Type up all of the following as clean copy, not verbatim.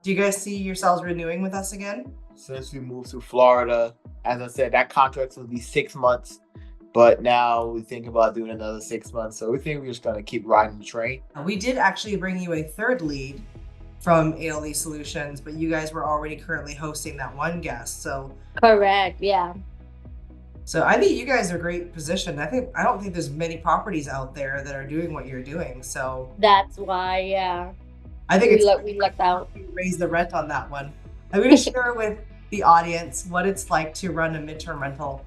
Do you guys see yourselves renewing with us again? Since we moved to Florida, as I said, that contract will be 6 months. But now we think about doing another 6 months. So we think we're just going to keep riding the train. We did actually bring you a third lead from ALE Solutions, but you guys were already currently hosting that one guest. So Correct. Yeah. So I think you guys are great positioned. I don't think there's many properties out there that are doing what you're doing. So That's why, yeah. I think We lucked out. raise the rent on that one. I'm going to share with the audience what it's like to run a midterm rental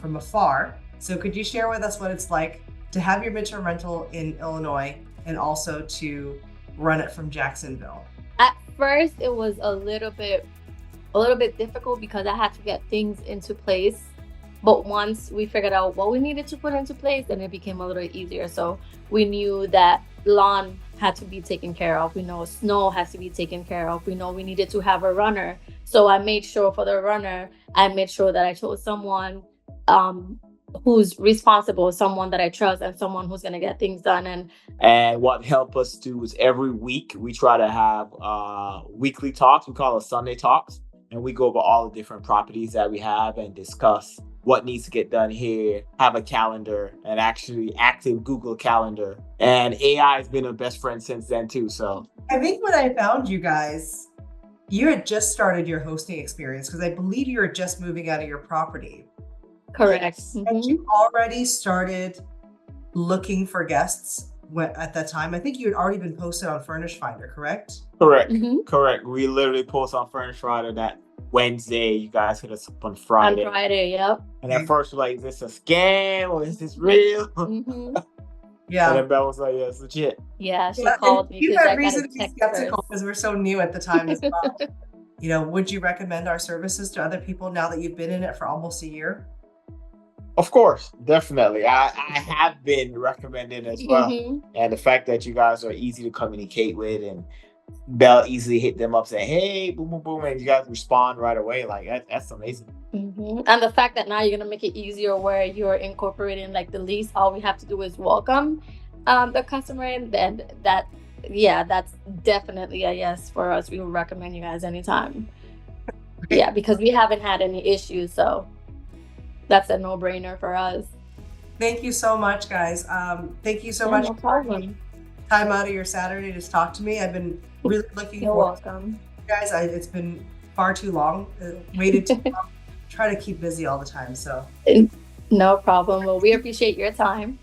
from afar. So could you share with us what it's like to have your midterm rental in Illinois and also to run it from Jacksonville? At first, it was a little bit difficult because I had to get things into place. But once we figured out what we needed to put into place, then it became a little easier. So we knew that lawn had to be taken care of. We know snow has to be taken care of. We know we needed to have a runner. So I made sure for the runner, I made sure that I chose someone who's responsible, someone that I trust, and someone who's going to get things done. And what helped us do is every week we try to have weekly talks. We call it Sunday talks. And we go over all the different properties that we have and discuss what needs to get done here, have a calendar, an actually active Google calendar. And AI has been a best friend since then too. So I think when I found you guys, you had just started your hosting experience because I believe you were just moving out of your property. Correct. And you already started looking for guests at that time. I think you had already been posted on Furnished Finder, correct? Correct. Correct. We literally post on Furnished Finder that Wednesday. You guys hit us up on Friday. On Friday, yep. And at first, we're like, is this a scam or is this real? Yeah. And then Belle was like, yeah, it's legit. Yeah, she called me. You had reason to be skeptical because we're so new at the time as well. Would you recommend our services to other people now that you've been in it for almost a year? Of course, definitely. I have been recommended as well. And the fact that you guys are easy to communicate with and Belle easily hit them up saying, hey, boom, boom, boom, and you guys respond right away. Like, that's amazing. And the fact that now you're going to make it easier where you're incorporating like the lease, all we have to do is welcome the customer in, then that's definitely a yes for us. We would recommend you guys anytime. Yeah, because we haven't had any issues. So that's a no-brainer for us. Thank you so much, guys. Thank you so much no problem. Time out of your Saturday to talk to me. I've been really looking forward to you guys. It's been far too long. Waited too long. Try to keep busy all the time. So no problem. Well, we appreciate your time.